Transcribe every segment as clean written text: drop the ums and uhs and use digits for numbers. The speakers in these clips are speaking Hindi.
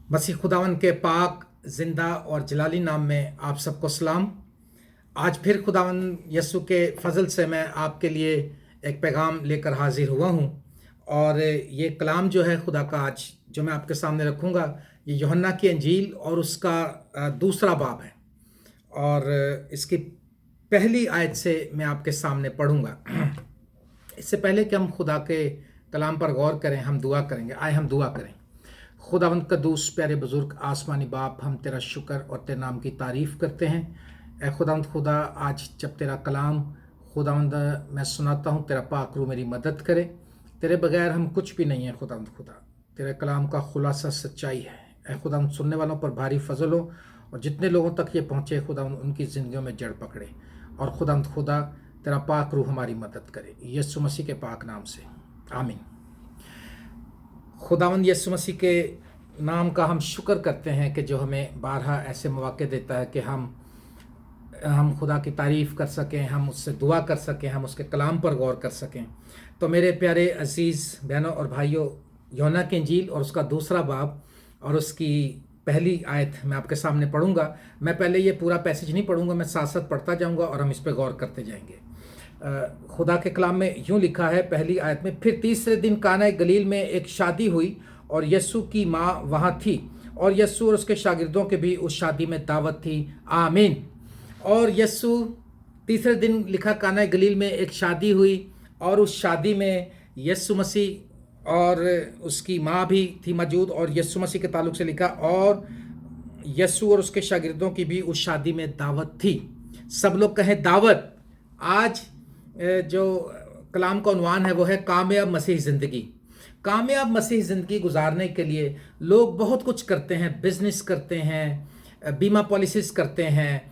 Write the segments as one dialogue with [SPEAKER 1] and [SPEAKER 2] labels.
[SPEAKER 1] मसीह खुदावन के पाक जिंदा और जलाली नाम में आप सबको सलाम। आज फिर खुदावन यसु के फजल से मैं आपके लिए एक पैगाम लेकर हाजिर हुआ हूँ। और ये कलाम जो है खुदा का आज जो मैं आपके सामने रखूँगा, ये यूहन्ना की अंजील और उसका दूसरा बाब है। और इसकी पहली आयत से मैं आपके सामने पढ़ूँगा। इससे पहले कि हम खुदा के कलाम पर गौर करें, हम दुआ करेंगे। आए हम दुआ करें। खुदावंद कदूस प्यारे बुजुर्ग आसमानी बाप, हम तेरा शुक्र और तेरे नाम की तारीफ़ करते हैं। ए खुदावंद खुदा, आज जब तेरा कलाम खुदावंद मैं सुनाता हूँ, तेरा पाक रूह मेरी मदद करे। तेरे बगैर हम कुछ भी नहीं है खुदावंद खुदा। तेरे कलाम का खुलासा सच्चाई है। ए खुदावंद, सुनने वालों पर भारी फजल हो और जितने लोगों तक ये पहुँचे खुदावंद उनकी ज़िंदगियों में जड़ पकड़े। और खुदावंद खुदा, तेरा पाक रूह हमारी मदद करे, यीशु मसीह के पाक नाम से, आमीन। खुदावंद यीशु मसीह के नाम का हम शुक्र करते हैं कि जो हमें बारहा ऐसे मौके देता है कि हम खुदा की तारीफ़ कर सकें, हम उससे दुआ कर सकें, हम उसके कलाम पर गौर कर सकें। तो मेरे प्यारे अजीज़ बहनों और भाइयों, यूहन्ना की इंजील और उसका दूसरा बाब और उसकी पहली आयत मैं आपके सामने पढ़ूंगा। मैं पहले ये पूरा पैसेज नहीं पढ़ूंगा, मैं साथ साथ पढ़ता जाऊंगा और हम इस पर गौर करते जाएंगे। खुदा के कलाम में यूं लिखा है पहली आयत में, फिर तीसरे दिन काना गलील में एक शादी हुई और यस्सु की माँ वहाँ थी और यस्सु और उसके शागिर्दों के भी उस शादी में दावत थी। आमीन। और यस्सु, तीसरे दिन लिखा काना गलील में एक शादी हुई और उस शादी में यस्सु मसीह और उसकी माँ भी थी मौजूद। और यस्सु मसीह के ताल्लुक से लिखा, और यस्सु और उसके शागिर्दों की भी उस शादी में दावत थी। सब लोग कहें दावत। आज जो कलाम का उन्वान है वो है कामयाब मसीह ज़िंदगी। कामयाब मसीह ज़िंदगी गुजारने के लिए लोग बहुत कुछ करते हैं, बिजनेस करते हैं, बीमा पॉलिसीज़ करते हैं,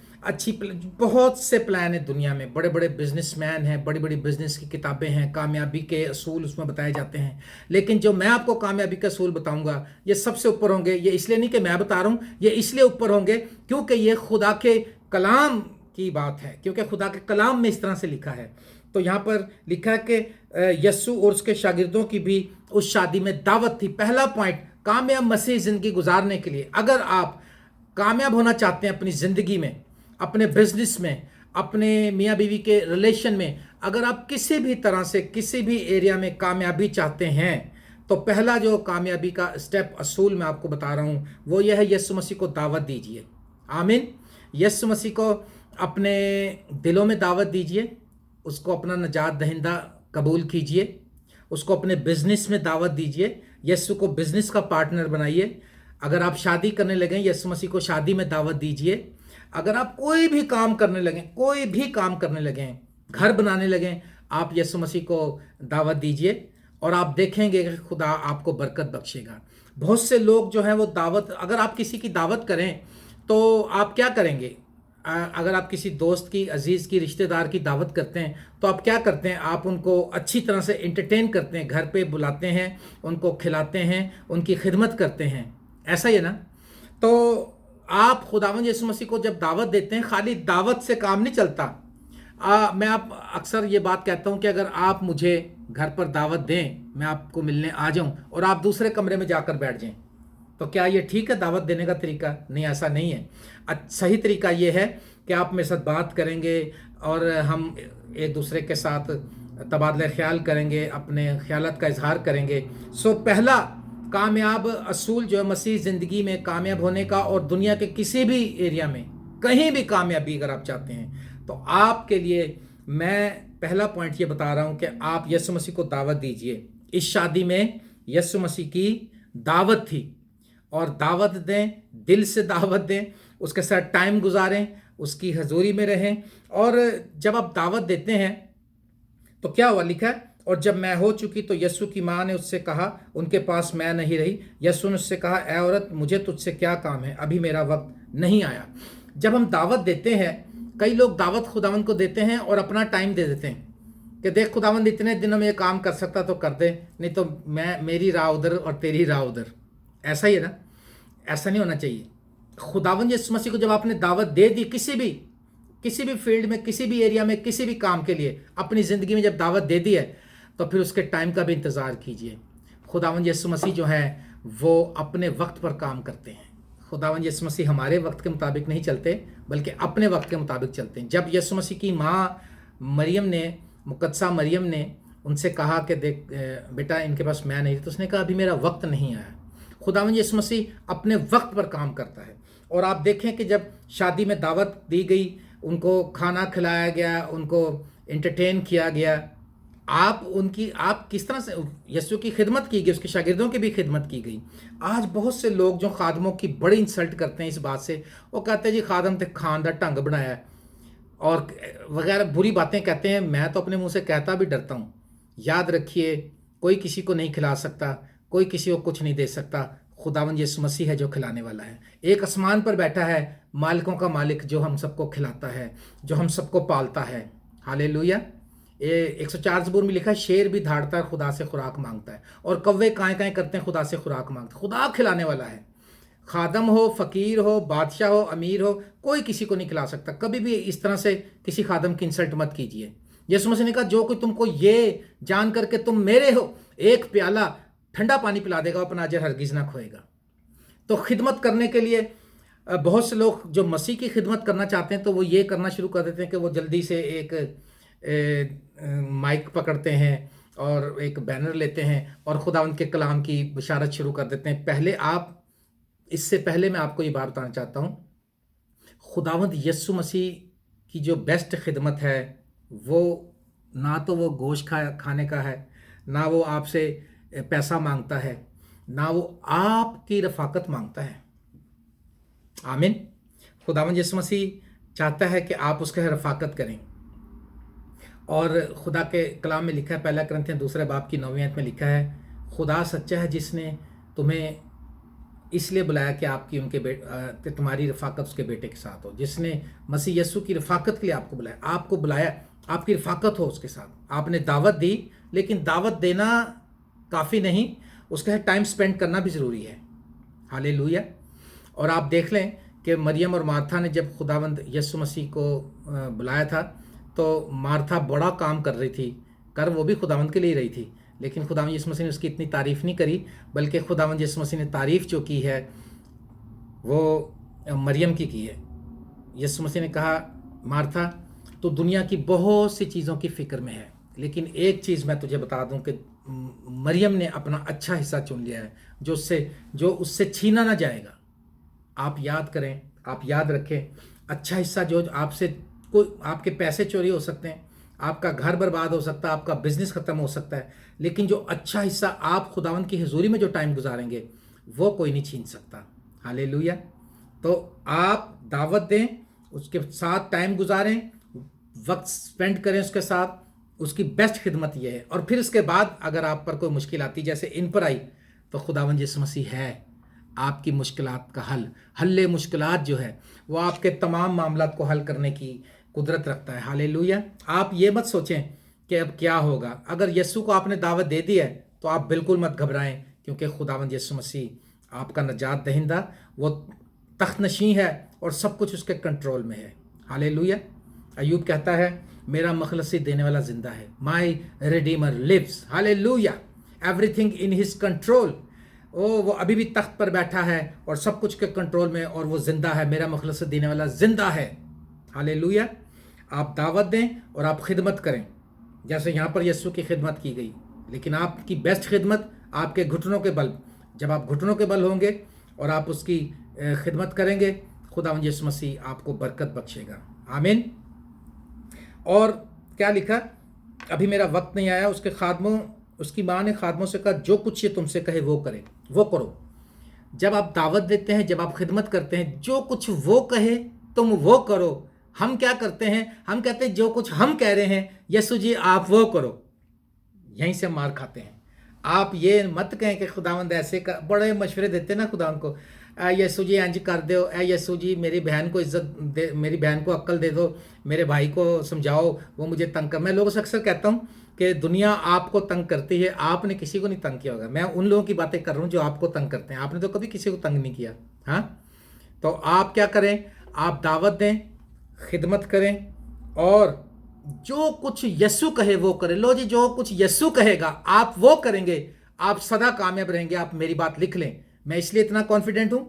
[SPEAKER 1] बहुत से प्लान है दुनिया में। बड़े बड़े बिजनेसमैन हैं, बड़ी बड़ी बिजनेस की किताबें हैं, कामयाबी के असूल उसमें बताए जाते हैं। लेकिन जो मैं आपको कामयाबी के असूल बताऊंगा ये सबसे ऊपर होंगे। ये इसलिए नहीं कि मैं बता रहा हूँ, ये इसलिए ऊपर होंगे क्योंकि ये खुदा के कलाम की बात है, क्योंकि खुदा के कलाम में इस तरह से लिखा है। तो यहाँ पर लिखा है कि यस्सु और उसके शागिर्दों की भी उस शादी में दावत थी। पहला पॉइंट, कामयाब मसीह ज़िंदगी गुजारने के लिए, अगर आप कामयाब होना चाहते हैं अपनी ज़िंदगी में, अपने बिजनेस में, अपने मियाँ बीवी के रिलेशन में, अगर आप किसी भी तरह से किसी भी एरिया में कामयाबी चाहते हैं, तो पहला जो कामयाबी का स्टेप असूल मैं आपको बता रहा हूँ वो यह है, यीशु मसीह को दावत दीजिए। आमीन। यीशु मसीह को अपने दिलों में दावत दीजिए, उसको अपना नजात दहिंदा कबूल कीजिए, उसको अपने बिजनेस में दावत दीजिए, यीशु को बिजनेस का पार्टनर बनाइए। अगर आप शादी करने लगें, यीशु मसीह को शादी में दावत दीजिए। अगर आप कोई भी काम करने लगें, घर बनाने लगें, आप यीशु मसीह को दावत दीजिए और आप देखेंगे कि खुदा आपको बरकत बख्शेगा। बहुत से लोग जो हैं वो दावत, अगर आप किसी की दावत करें तो आप क्या करेंगे? अगर आप किसी दोस्त की, अजीज़ की, रिश्तेदार की दावत करते हैं तो आप क्या करते हैं? आप उनको अच्छी तरह से एंटरटेन करते हैं, घर पे बुलाते हैं, उनको खिलाते हैं, उनकी खिदमत करते हैं। ऐसा ही है ना? तो आप खुदावंद यीशु मसीह को जब दावत देते हैं, खाली दावत से काम नहीं चलता। मैं आप अक्सर ये बात कहता हूँ कि अगर आप मुझे घर पर दावत दें, मैं आपको मिलने आ जाऊँ और आप दूसरे कमरे में जाकर बैठ जाएं, तो क्या ये ठीक है दावत देने का तरीका? नहीं, ऐसा नहीं है। सही तरीका ये है कि आप मेरे साथ बात करेंगे और हम एक दूसरे के साथ तबादला ख्याल करेंगे, अपने ख्यालात का इजहार करेंगे। सो पहला कामयाब असूल जो है मसीह ज़िंदगी में कामयाब होने का, और दुनिया के किसी भी एरिया में कहीं भी कामयाबी अगर आप चाहते हैं, तो आपके लिए मैं पहला पॉइंट ये बता रहा हूँ कि आप यीशु मसीह को दावत दीजिए। इस शादी में यीशु मसीह की दावत थी और दावत दें, दिल से दावत दें, उसके साथ टाइम गुजारें, उसकी हजूरी में रहें। और जब आप दावत देते हैं तो क्या हुआ? लिखा है, और जब मैं हो चुकी तो यस्सु की माँ ने उससे कहा, उनके पास मैं नहीं रही। यस्सु ने उससे कहा, ए औरत, मुझे तुझसे क्या काम है? अभी मेरा वक्त नहीं आया। जब हम दावत देते हैं, कई लोग दावत खुदावंद को देते हैं और अपना टाइम दे देते हैं कि देख खुदावंद इतने दिनों में ये काम कर सकता तो कर दे, नहीं तो मेरी राह उधर और तेरी राह उधर। ऐसा ही है ना? ऐसा नहीं होना चाहिए। खुदावंद यीशु मसीह को जब आपने दावत दे दी, किसी भी फील्ड में, किसी भी एरिया में, किसी भी काम के लिए अपनी ज़िंदगी में जब दावत दे दी है, तो फिर उसके टाइम का भी इंतज़ार कीजिए। खुदावंद यीशु मसीह जो है वो अपने वक्त पर काम करते हैं। खुदावंद यीशु मसीह हमारे वक्त के मुताबिक नहीं चलते, बल्कि अपने वक्त के मुताबिक चलते हैं। जब यीशु मसीह की माँ मरियम ने, मुकद्दसा मरियम ने उनसे कहा कि देख बेटा इनके पास मैं नहीं, तो उसने कहा अभी मेरा वक्त नहीं आया। खुदावंद यीशु मसीह अपने वक्त पर काम करता है। और आप देखें कि जब शादी में दावत दी गई, उनको खाना खिलाया गया, उनको एंटरटेन किया गया, आप किस तरह से यीशु की खिदमत की गई, उसके शागिर्दों की भी खिदमत की गई। आज बहुत से लोग जो खादमों की बड़ी इंसल्ट करते हैं इस बात से, वो कहते हैं जी खादम ते खान का ढंग बनाया है और वगैरह बुरी बातें कहते हैं। मैं तो अपने मुंह से कहता भी डरता हूँ। याद रखिए, कोई किसी को नहीं खिला सकता, कोई किसी को कुछ नहीं दे सकता। खुदावंद यीशु मसीह है जो खिलाने वाला है। एक आसमान पर बैठा है मालिकों का मालिक, जो हम सबको खिलाता है, जो हम सबको पालता है। हालेलुया। 104 ज़बूर में लिखा है, शेर भी धाड़ता है खुदा से खुराक मांगता है, और कौवे काएँ काएँ करते हैं खुदा से खुराक मांगते हैं। खुदा खिलाने वाला है। खादम हो, फ़कीर हो, बादशाह हो, अमीर हो, कोई किसी को नहीं खिला सकता। कभी भी इस तरह से किसी खादम की इंसल्ट मत कीजिए। यीशु मसीह ने कहा जो कोई तुमको ये जान करके तुम मेरे हो एक प्याला ठंडा पानी पिला देगा, अपना अजर हरगिज़ ना खोएगा। तो खिदमत करने के लिए बहुत से लोग जो मसीह की खिदमत करना चाहते हैं, तो वो ये करना शुरू कर देते हैं कि वो जल्दी से एक माइक पकड़ते हैं और एक बैनर लेते हैं और खुदावंद के कलाम की बशारत शुरू कर देते हैं। इससे पहले मैं आपको ये बात बताना चाहता हूँ, खुदावंद यीशु मसीह की जो बेस्ट खिदमत है, वो ना तो वो गोश्त खाने का है, ना वो आपसे पैसा मांगता है, ना वो आपकी रफ़ाकत मांगता है। आमीन। खुदावंद यीशु मसीह चाहता है कि आप उसके रफ़ाकत करें। और खुदा के कलाम में लिखा है, 1 कुरिन्थियों 2 बाब की 9वीं आयत में लिखा है, खुदा सच्चा है जिसने तुम्हें इसलिए बुलाया कि तुम्हारी रफ़ाकत उसके बेटे के साथ हो। जिसने मसीह यीशु की रफ़ाकत के लिए आपको बुलाया, आपकी रफ़ाकत हो उसके साथ। आपने दावत दी, लेकिन दावत देना काफ़ी नहीं, उसका टाइम स्पेंड करना भी ज़रूरी है। हालेलुया। और आप देख लें कि मरियम और मार्था ने जब खुदावंद यीशु मसीह को बुलाया था, तो मार्था बड़ा काम कर रही थी, वो भी खुदावंद के लिए रही थी, लेकिन खुदावंद यीशु मसीह ने उसकी इतनी तारीफ़ नहीं करी, बल्कि खुदावंद यीशु मसीह ने तारीफ़ जो की है वो मरियम की है। यीशु मसीह ने कहा, मार्था तो दुनिया की बहुत सी चीज़ों की फ़िक्र में है, लेकिन एक चीज़ मैं तुझे बता दूं कि मरियम ने अपना अच्छा हिस्सा चुन लिया है, जो उससे छीना ना जाएगा। आप याद करें, आप याद रखें, अच्छा हिस्सा जो आपके पैसे चोरी हो सकते हैं, आपका घर बर्बाद हो सकता है, आपका बिजनेस ख़त्म हो सकता है, लेकिन जो अच्छा हिस्सा आप खुदावंद की हुजूरी में जो टाइम गुजारेंगे, वो कोई नहीं छीन सकता। हालेलुया। तो आप दावत दें, उसके साथ टाइम गुजारें, वक्त स्पेंड करें उसके साथ, उसकी बेस्ट खिदमत ये है। और फिर उसके बाद अगर आप पर कोई मुश्किल आती, जैसे इन पर आई, तो खुदावंद यीशु मसीह है आपकी मुश्किलात का हल्ले मुश्किलात जो है, वो आपके तमाम मामलात को हल करने की कुदरत रखता है। हालेलुया। आप ये मत सोचें कि अब क्या होगा। अगर यीशु को आपने दावत दे दी है, तो आप बिल्कुल मत घबराएं, क्योंकि खुदावंद यीशु मसीह आपका नजात दहिंदा, वो तख्तनशी है और सब कुछ उसके कंट्रोल में है। हालेलुया। अय्यूब कहता है, मेरा मखलसी देने वाला जिंदा है, my redeemer lives. Hallelujah. Everything in his control. वो अभी भी तख्त पर बैठा है और सब कुछ के कंट्रोल में, और वो जिंदा है। मेरा मखलसी देने वाला जिंदा है। हालेलुया। आप दावत दें और आप खिदमत करें, जैसे यहाँ पर यीशु की खिदमत की गई, लेकिन आपकी बेस्ट खिदमत आपके घुटनों के बल, जब आप घुटनों के बल होंगे और आप उसकी खिदमत करेंगे, खुदावंद यीशु मसीह आपको बरकत बख्शेगा। आमीन। और क्या लिखा, अभी मेरा वक्त नहीं आया। उसकी माँ ने खादमों से कहा, जो कुछ ये तुमसे कहे वो करो। जब आप दावत देते हैं, जब आप खिदमत करते हैं, जो कुछ वो कहे तुम वो करो। हम क्या करते हैं, हम कहते हैं जो कुछ हम कह रहे हैं यीशु जी आप वो करो, यहीं से मार खाते हैं। आप ये मत कहें कि खुदावंद ऐसे का, बड़े मशवरे देते हैं ना खुदावंद को, यीशु जी इंज कर दो, यीशु जी मेरी बहन को इज्जत दे, मेरी बहन को अक्ल दे दो, मेरे भाई को समझाओ, वो मुझे तंग कर। मैं लोगों से अक्सर कहता हूँ कि दुनिया आपको तंग करती है, आपने किसी को नहीं तंग किया होगा। मैं उन लोगों की बातें कर रहा हूँ जो आपको तंग करते हैं, आपने तो कभी किसी को तंग नहीं किया। हाँ, तो आप क्या करें, आप दावत दें, खिदमत करें, और जो कुछ यीशु कहे वो करें। लो जी, जो कुछ यीशु कहेगा आप वो करेंगे, आप सदा कामयाब रहेंगे। आप मेरी बात लिख लें। मैं इसलिए इतना कॉन्फिडेंट हूँ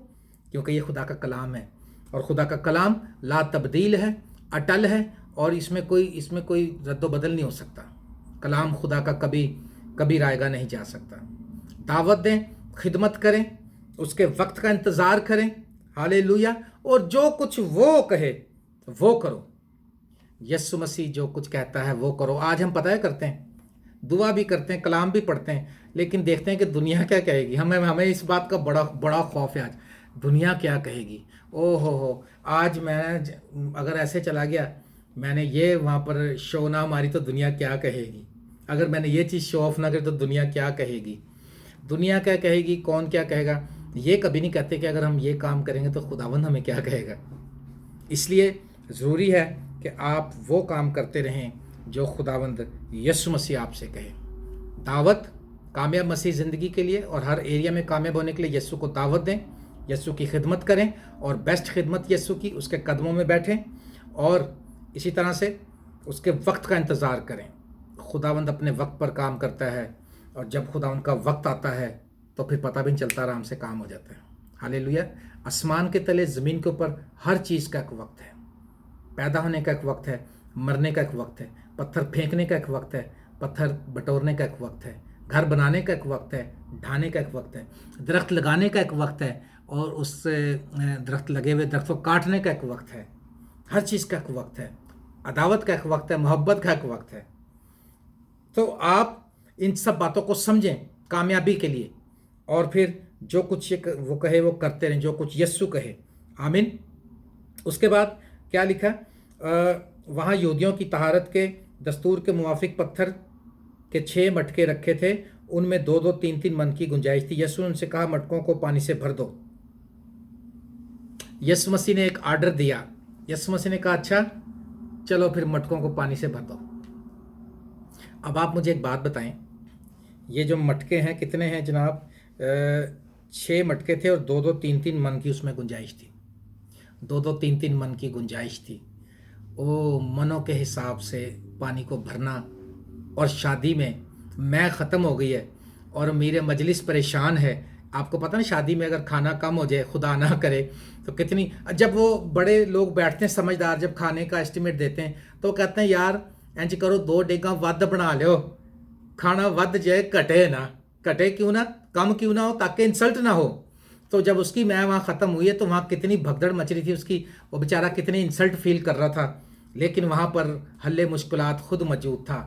[SPEAKER 1] क्योंकि ये खुदा का कलाम है, और खुदा का कलाम ला तब्दील है, अटल है, और इसमें कोई रद्दो बदल नहीं हो सकता। कलाम खुदा का कभी कभी रायगा नहीं जा सकता। दावत दें, खिदमत करें, उसके वक्त का इंतज़ार करें। हालेलुया। और जो कुछ वो कहे वो करो। यीशु मसीह जो कुछ कहता है वो करो। आज हम पता है करते हैं, दुआ भी करते हैं, कलाम भी पढ़ते हैं, लेकिन देखते हैं कि दुनिया क्या कहेगी। हमें इस बात का बड़ा बड़ा खौफ है आज, दुनिया क्या कहेगी। ओ हो, आज मैं अगर ऐसे चला गया, मैंने ये वहाँ पर शो ना मारी तो दुनिया क्या कहेगी। अगर मैंने ये चीज़ शो ऑफ ना करी तो दुनिया क्या कहेगी। दुनिया क्या कहेगी, कौन क्या कहेगा, ये कभी नहीं कहते कि अगर हम ये काम करेंगे तो खुदावंद हमें क्या कहेगा। इसलिए ज़रूरी है कि आप वो काम करते रहें जो खुदावंद यीशु मसीह आपसे कहे। दावत कामयाब मसीह ज़िंदगी के लिए और हर एरिया में कामयाब होने के लिए यीशु को दावत दें, यीशु की खिदमत करें, और बेस्ट खिदमत यीशु की, उसके कदमों में बैठें, और इसी तरह से उसके वक्त का इंतज़ार करें। खुदावंद अपने वक्त पर काम करता है, और जब खुदावंद का वक्त आता है तो फिर पता भी नहीं चलता, आराम से काम हो जाता है। हालेलुया। आसमान के तले, ज़मीन के ऊपर हर चीज़ का एक वक्त है। पैदा होने का एक वक्त है, मरने का एक वक्त है, पत्थर फेंकने का एक वक्त है, पत्थर बटोरने का एक वक्त है, घर बनाने का एक वक्त है, ढाने का एक वक्त है, दरख्त लगाने का एक वक्त है, और उस दरख्त लगे हुए दरख्त को काटने का एक वक्त है। हर चीज़ का एक वक्त है। अदावत का एक वक्त है, मोहब्बत का एक वक्त है। तो आप इन सब बातों को समझें कामयाबी के लिए, और फिर जो कुछ ये वो कहे वो करते रहें, जो कुछ यीशु कहे। आमीन। उसके बाद क्या लिखा, वहाँ यहूदियों की तहारत के दस्तूर के मुवाफिक पत्थर के 6 मटके रखे थे, उनमें 2-2, 3-3 मन की गुंजाइश थी। यीशु ने उनसे कहा, मटकों को पानी से भर दो। यीशु मसीह ने एक आर्डर दिया। यीशु मसीह ने कहा, अच्छा चलो फिर मटकों को पानी से भर दो। अब आप मुझे एक बात बताएं, ये जो मटके हैं कितने हैं जनाब? 6 मटके थे और 2-2, 3-3 मन की उसमें गुंजाइश थी। 2-2, 3-3 मन की गुंजाइश थी। ओ, मनों के हिसाब से पानी को भरना। और शादी में मैं ख़त्म हो गई है और मेरे मजलिस परेशान है। आपको पता ना, शादी में अगर खाना कम हो जाए, खुदा ना करे, तो कितनी, जब वो बड़े लोग बैठते हैं समझदार, जब खाने का एस्टिमेट देते हैं तो कहते हैं यार इंज करो 2 डेगा वध बना लो, खाना वध जाए, घटे ना, घटे क्यों ना, कम क्यों ना हो, ताकि इंसल्ट ना हो। तो जब उसकी मैं वहाँ ख़त्म हुई है तो वहाँ कितनी भगदड़ मच रही थी उसकी, वो बेचारा कितनी इंसल्ट फील कर रहा था, लेकिन वहाँ पर हल्ले मुश्किलात खुद मौजूद था,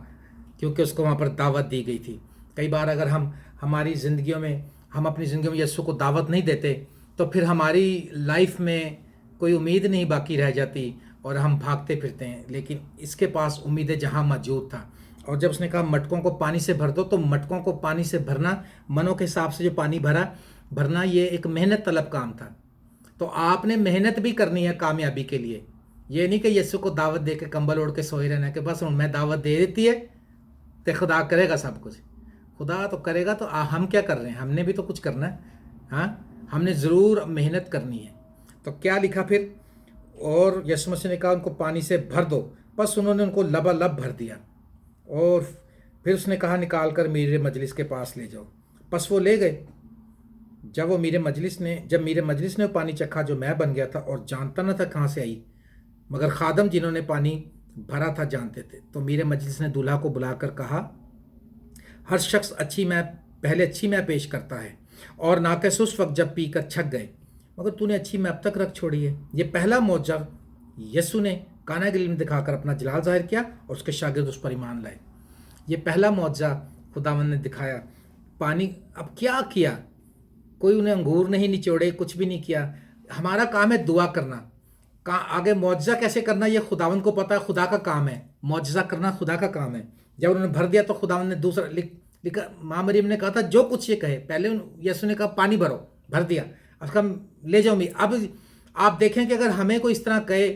[SPEAKER 1] क्योंकि उसको वहाँ पर दावत दी गई थी। कई बार अगर हम अपनी ज़िंदगियों में यीशु को दावत नहीं देते तो फिर हमारी लाइफ में कोई उम्मीद नहीं बाकी रह जाती और हम भागते फिरते हैं, लेकिन इसके पास उम्मीदें जहाँ मौजूद था। और जब उसने कहा मटकों को पानी से भर दो, तो मटकों को पानी से भरना, मनों के हिसाब से जो पानी भरना, ये एक मेहनत तलब काम था। तो आपने मेहनत भी करनी है कामयाबी के लिए। ये नहीं कि यीशु को दावत दे के कंबल ओढ़ के सोए रहना कि बस मैं दावत दे देती है तो खुदा करेगा सब कुछ। खुदा तो करेगा, तो हम क्या कर रहे हैं? हमने भी तो कुछ करना है। हाँ, हमने ज़रूर मेहनत करनी है। तो क्या लिखा फिर? और यीशु मसीह ने कहा उनको पानी से भर दो। बस उन्होंने उनको लबालब भर दिया, और फिर उसने कहा निकाल कर मेरे मजलिस के पास ले जाओ। बस वो ले गए। जब मेरे मजलिस ने वो पानी चखा जो मैं बन गया था, और जानता ना था कहाँ से आई, मगर खादम जिन्होंने पानी भरा था जानते थे। तो मेरे मजलिस ने दूल्हा को बुलाकर कहा, हर शख्स पहले अच्छी मैं पेश करता है, और नाकस उस वक्त जब पीकर छक गए, मगर तूने अच्छी मैं अब तक रख छोड़ी है। ये पहला मौजज़ा यीशु ने काना गलील में दिखाकर अपना जलाल जाहिर किया और उसके शागिर्द उस पर ईमान लाए। ये पहला मौजज़ा खुदावंद ने दिखाया। पानी, अब क्या किया? कोई उन्हें अंगूर नहीं निचोड़े, कुछ भी नहीं किया। हमारा काम है दुआ करना। आगे मौजज़ा कैसे करना ये खुदावंद को पता है, खुदा का काम है। मौजज़ा करना खुदा का काम है। जब उन्होंने भर दिया तो खुदावंद ने दूसरा लिखा, माँ मरियम ने कहा था जो कुछ ये कहे, पहले यीशु ने कहा पानी भरो, भर दिया, अब हम ले जाओ। अब आप देखें कि अगर हमें कोई इस तरह कहे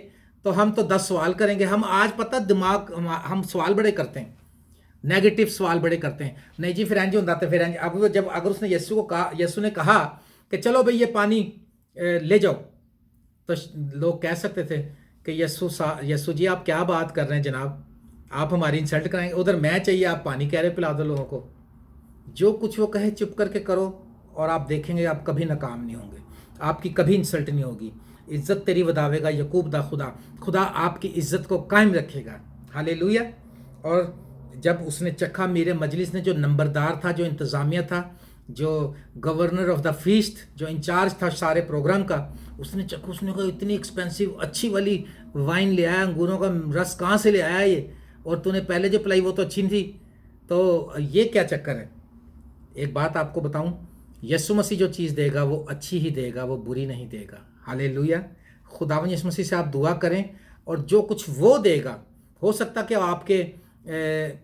[SPEAKER 1] तो हम तो 10 सवाल करेंगे। हम आज पता हम सवाल बड़े करते हैं, नेगेटिव सवाल बड़े करते हैं। नहीं जी फिर एंज होता तो फिर एंज। अब जब अगर उसने यीशु ने कहा कि चलो भाई ये पानी ले जाओ, तो लोग कह सकते थे कि यीशु जी आप क्या बात कर रहे हैं जनाब, आप हमारी इंसल्ट कराएंगे। उधर मैं चाहिए, आप पानी कह रहे पिला दो लोगों को। जो कुछ वो कहे चुप करके करो, और आप देखेंगे आप कभी नाकाम नहीं होंगे, आपकी कभी इंसल्ट नहीं होगी। इज्जत तेरी वदावेगा यकूब दा खुदा, खुदा आपकी इज्जत को कायम रखेगा। हालेलुया। और जब उसने चखा, मेरे मजलिस ने जो नंबरदार था, जो इंतज़ामिया था, जो गवर्नर ऑफ द फीस्ट, जो इंचार्ज था सारे प्रोग्राम का, उसने चखा, उसने कहा इतनी एक्सपेंसिव अच्छी वाली वाइन ले आया, अंगूरों का रस कहाँ से ले आया ये, और तूने पहले जो पिलाई वो तो अच्छी नहीं थी, तो ये क्या चक्कर है। एक बात आपको बताऊं, यीशु मसीह जो चीज़ देगा वो अच्छी ही देगा, वो बुरी नहीं देगा। हालेलुया। खुदावन यीशु मसीह से आप दुआ करें, और जो कुछ वो देगा, हो सकता कि आपके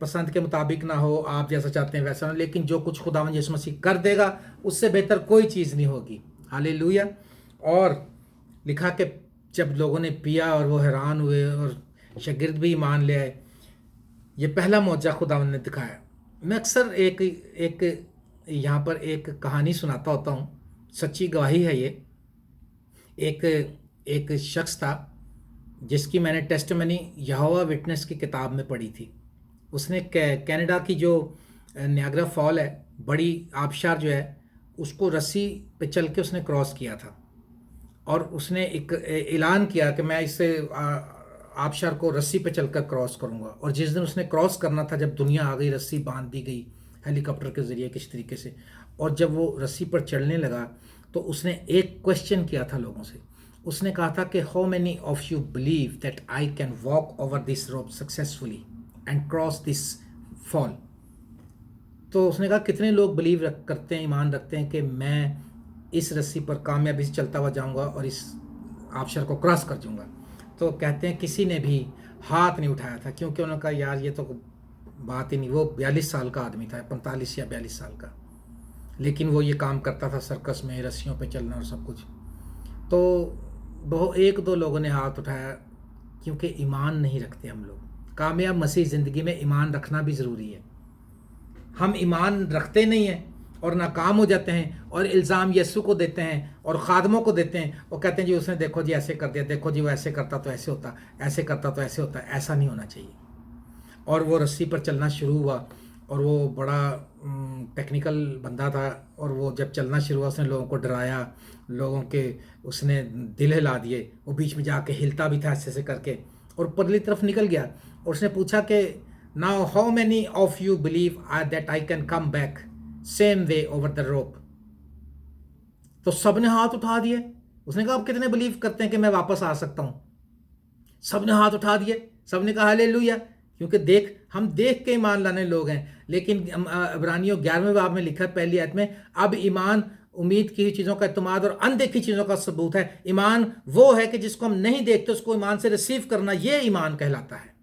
[SPEAKER 1] पसंद के मुताबिक ना हो, आप जैसा चाहते हैं वैसा ना, लेकिन जो कुछ खुदावन यीशु मसीह कर देगा उससे बेहतर कोई चीज़ नहीं होगी। हालेलुया। और लिखा कि जब लोगों ने पिया और वो हैरान हुए और शागिर्द भी ईमान ले आए। ये पहला मौजज़ा खुदावन ने दिखाया। मैं अक्सर एक यहाँ पर एक कहानी सुनाता होता हूँ, सच्ची गवाही है ये। एक शख्स था जिसकी मैंने टेस्टिमनी यहोवा विटनेस की किताब में पढ़ी थी। उसने कनाडा की जो नियाग्रा फॉल है, बड़ी आबशार जो है, उसको रस्सी पे चल के उसने क्रॉस किया था, और उसने एक ऐलान किया कि मैं इससे आबशार को रस्सी पे चलकर क्रॉस करूंगा। और जिस दिन उसने क्रॉस करना था, जब दुनिया आ गई, रस्सी बांध दी गई हेलीकॉप्टर के ज़रिए किस तरीके से, और जब वो रस्सी पर चढ़ने लगा तो उसने एक क्वेश्चन किया था लोगों से। उसने कहा था कि how many of you believe that I can walk over this rope successfully and cross this fall. तो उसने कहा कितने लोग बिलीव करते हैं, ईमान रखते हैं कि मैं इस रस्सी पर कामयाबी से चलता हुआ जाऊंगा और इस आबशर को क्रॉस कर जाऊंगा। तो कहते हैं किसी ने भी हाथ नहीं उठाया था, क्योंकि उन्होंने कहा यार ये तो बात ही नहीं। वो 42 साल का आदमी था, 45 या 42 साल का, लेकिन वो ये काम करता था सर्कस में, रस्सियों पे चलना और सब कुछ। तो एक दो लोगों ने हाथ उठाया, क्योंकि ईमान नहीं रखते हम लोग। कामयाब मसीह ज़िंदगी में ईमान रखना भी ज़रूरी है। हम ईमान रखते नहीं हैं और नाकाम हो जाते हैं, और इल्ज़ाम यीशु को देते हैं और ख़ादमों को देते हैं, और कहते हैं जी उसने देखो जी ऐसे कर दिया, देखो जी वो ऐसे करता तो ऐसे होता, ऐसे करता तो ऐसे होता। ऐसा नहीं होना चाहिए। और वो रस्सी पर चलना शुरू हुआ, और वो बड़ा टेक्निकल बंदा था, और वो जब चलना शुरू हुआ उसने लोगों को डराया, लोगों के उसने दिल हिला दिए। वो बीच में जाके हिलता भी था ऐसे ऐसे करके, और परली तरफ निकल गया। और उसने पूछा कि now how many of you believe that I can come back same way over the rope. तो सबने हाथ उठा दिए। उसने कहा आप कितने बिलीव करते हैं कि मैं वापस आ सकता हूँ। सबने हाथ उठा दिए, सबने कहा हालेलुया, क्योंकि हम देख के ईमान लाने लोग हैं। लेकिन इब्रानियों 11वें बाब में लिखा है पहली आयत में, अब ईमान उम्मीद की हुई चीज़ों का इत्मीनान और अनदेखी चीज़ों का सबूत है। ईमान वो है कि जिसको हम नहीं देखते उसको ईमान से रिसीव करना, ये ईमान कहलाता है।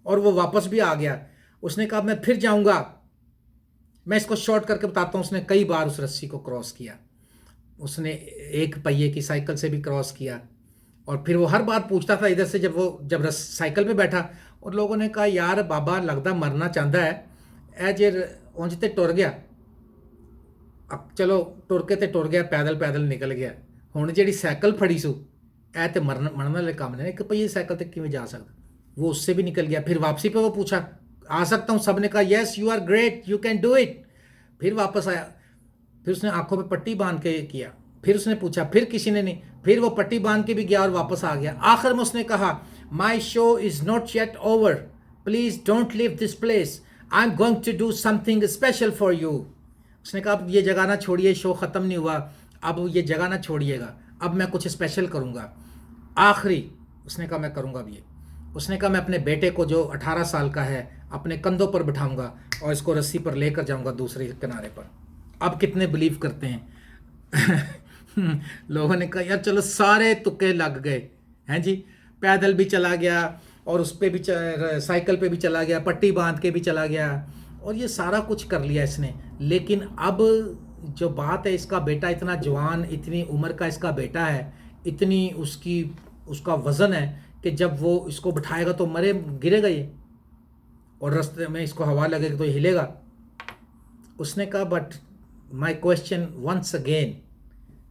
[SPEAKER 1] और वो वापस भी आ गया। उसने कहा मैं फिर जाऊंगा। मैं इसको शॉर्ट करके बताता हूँ। उसने कई बार उस रस्सी को क्रॉस किया। उसने एक पहिए की साइकिल से भी क्रॉस किया, और फिर वो हर बार पूछता था इधर से, जब साइकिल पे बैठा, और लोगों ने कहा यार बाबा लगता मरना चाहता है, ए जे उंज ते टुर गया। अब चलो टुर के ते टुर गया, पैदल पैदल निकल गया। हुण जिहड़ी साइकिल फड़ी सू, ए ते मरन वाले काम ने, एक पहिए साइकिल ते किवें जा सकदा। वो उससे भी निकल गया। फिर वापसी पे वो पूछा आ सकता हूँ, सब ने कहा yes you are great, you can do it. फिर वापस आया, फिर उसने आंखों पे पट्टी बांध के किया। फिर उसने पूछा, फिर किसी ने नहीं, फिर वो पट्टी बांध के भी गया और वापस आ गया। आखिर में उसने कहा my show is not yet over, please don't leave this place, I am going to do something special for you. उसने कहा अब ये जगह ना छोड़िए, शो ख़त्म नहीं हुआ, अब ये जगह ना छोड़िएगा, अब मैं कुछ स्पेशल करूँगा। आखिरी उसने कहा मैं करूँगा अब ये। उसने कहा मैं अपने बेटे को जो 18 साल का है अपने कंधों पर बिठाऊंगा और इसको रस्सी पर लेकर जाऊंगा दूसरे किनारे पर। अब कितने बिलीव करते हैं? लोगों ने कहा यार चलो, सारे तुक्के लग गए हैं जी। पैदल भी चला गया, और उस पर भी साइकिल पे भी चला गया, पट्टी बांध के भी चला गया, और ये सारा कुछ कर लिया इसने। लेकिन अब जो बात है, इसका बेटा इतना जवान, इतनी उम्र का इसका बेटा है, इतनी उसका वज़न है कि जब वो इसको बिठाएगा तो गिरेगा ये, और रास्ते में इसको हवा लगेगी तो ये हिलेगा। उसने कहा but my question once again,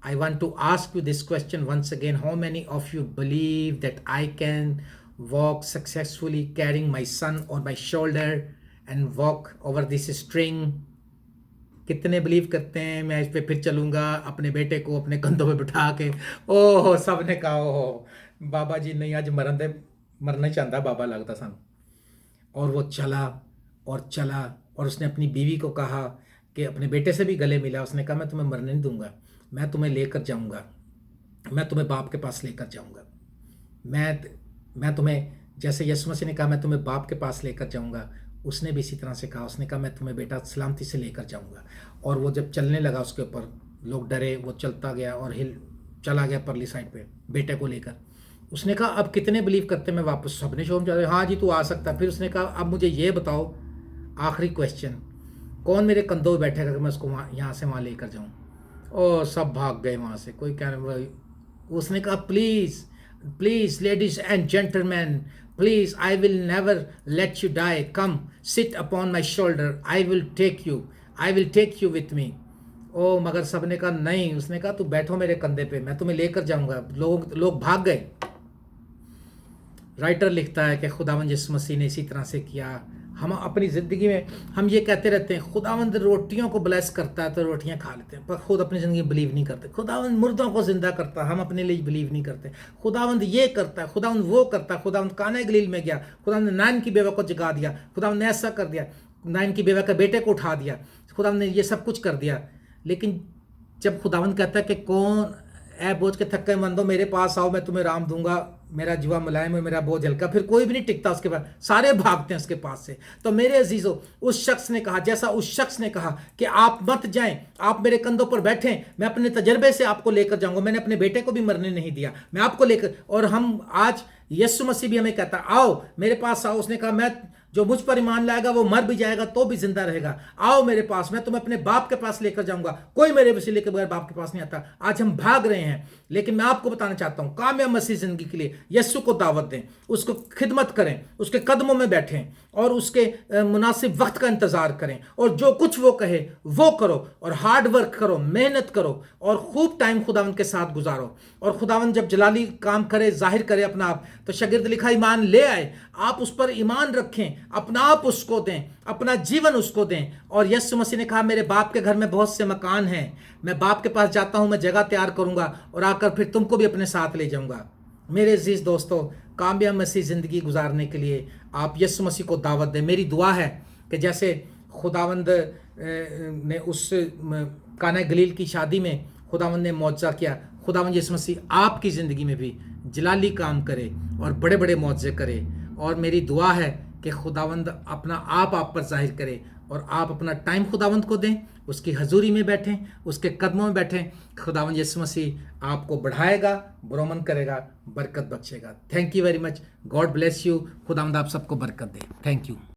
[SPEAKER 1] I want to ask you this question once again, how many of you believe that I can walk successfully carrying my son on my shoulder and walk over this string. कितने बिलीव करते हैं मैं इस पे फिर चलूँगा अपने बेटे को अपने कंधों पे बिठा के। ओह सब ने कहा ओह बाबा जी नहीं आज मरन दे, मरना ही चाहता बाबा लगता सन। और वो चला और चला और उसने अपनी बीवी को कहा कि अपने बेटे से भी गले मिला। उसने कहा मैं तुम्हें मरने नहीं दूंगा, मैं तुम्हें लेकर जाऊंगा, मैं तुम्हें बाप के पास लेकर जाऊंगा। मैं तुम्हें, जैसे यीशु मसीह ने कहा मैं तुम्हें बाप के पास लेकर जाऊंगा, उसने भी इसी तरह से कहा। उसने कहा मैं तुम्हें बेटा सलामती से लेकर जाऊंगा। और वो जब चलने लगा उसके ऊपर लोग डरे, वो चलता गया और हिल चला गया परली साइड पे बेटे को लेकर। उसने कहा अब कितने बिलीव करते मैं वापस, सबने शोम जा रहे हाँ जी तू आ सकता है। फिर उसने कहा अब मुझे ये बताओ आखिरी क्वेश्चन, कौन मेरे कंधों पे बैठेगा कि मैं उसको वहाँ यहाँ से वहाँ लेकर जाऊँ। और सब भाग गए वहाँ से, कोई क्या नहीं। उसने कहा please please ladies and gentleman please I will never let you die, come sit upon my shoulder, I will take you with me. ओ मगर सब ने कहा नहीं। उसने कहा तू बैठो मेरे कंधे पे, मैं तुम्हें लेकर जाऊंगा। लोग भाग गए। राइटर लिखता है कि खुदावंद यीशु मसीह ने इसी तरह से किया। हम अपनी ज़िंदगी में हम ये कहते रहते हैं खुदावंद रोटियों को ब्लेस करता है तो रोटियां खा लेते हैं, पर खुद अपनी ज़िंदगी में बिलीव नहीं करते। खुदावंद मुर्दों को जिंदा करता है, हम अपने लिए बिलीव नहीं करते। खुदावंद ये करता है, खुदावंद वो करता है। खुदावंद काना गलील में गया, खुदावंद ने नाइन की बेवा को जगा दिया, खुदावंद ने ऐसा कर दिया, नाइन की बेवा के बेटे को उठा दिया, खुदावंद ने ये सब कुछ कर दिया। लेकिन जब खुदावंद कहता है कि कौन ऐ बोझ के थके मंदो मेरे पास आओ मैं तुम्हें आराम दूंगा, मेरा जुआ मुलायम है मेरा बोझ हल्का, फिर कोई भी नहीं टिकता उसके पास, सारे भागते हैं उसके पास से। तो मेरे अजीजों उस शख्स ने कहा, जैसा उस शख्स ने कहा कि आप मत जाएं, आप मेरे कंधों पर बैठें, मैं अपने तजर्बे से आपको लेकर जाऊंगा। मैंने अपने बेटे को भी मरने नहीं दिया, मैं आपको लेकर। और हम आज यीशु मसीह भी हमें कहता आओ मेरे पास आओ। उसने कहा मैं जो मुझ पर ईमान लाएगा वो मर भी जाएगा तो भी जिंदा रहेगा। आओ मेरे पास, मैं तुम्हें अपने बाप के पास लेकर जाऊंगा। कोई मेरे वसीले के बगैर बाप के पास नहीं आता। आज हम भाग रहे हैं, लेकिन मैं आपको बताना चाहता हूं कामयाब मसीह जिंदगी के लिए यीशु को दावत दें, उसको खिदमत करें, उसके कदमों में बैठें और उसके मुनासिब वक्त का इंतजार करें। और जो कुछ वो कहे वो करो और हार्ड वर्क करो, मेहनत करो और खूब टाइम खुदावंद के साथ गुजारो। और खुदावंद जब जलाली काम करे, जाहिर करे अपना आप, तो शागिर्द लिखा ईमान ले आए, आप उस पर ईमान रखें, अपना आप उसको दें, अपना जीवन उसको दें। और यीशु मसीह ने कहा मेरे बाप के घर में बहुत से मकान हैं, मैं बाप के पास जाता हूं, मैं जगह तैयार करूंगा और आकर फिर तुमको भी अपने साथ ले जाऊंगा। मेरे अजीज दोस्तों, कामयाब मसीह जिंदगी गुजारने के लिए आप यीशु मसीह को दावत दें। मेरी दुआ है कि जैसे खुदावंद ने उस काना गलील की शादी में खुदावंद ने मौजज़ा किया, खुदावंद यीशु मसीह आपकी ज़िंदगी में भी जलाली काम करे और बड़े बड़े मौजज़े करे। और मेरी दुआ है कि खुदावंद अपना आप पर जाहिर करे और आप अपना टाइम खुदावंद को दें, उसकी हजूरी में बैठें, उसके कदमों में बैठें। खुदावंद यीशु मसीह आपको बढ़ाएगा, बरोमन करेगा, बरकत बख्शेगा। Thank you very much, God bless you. खुदावंद आप सबको बरकत दे। Thank you.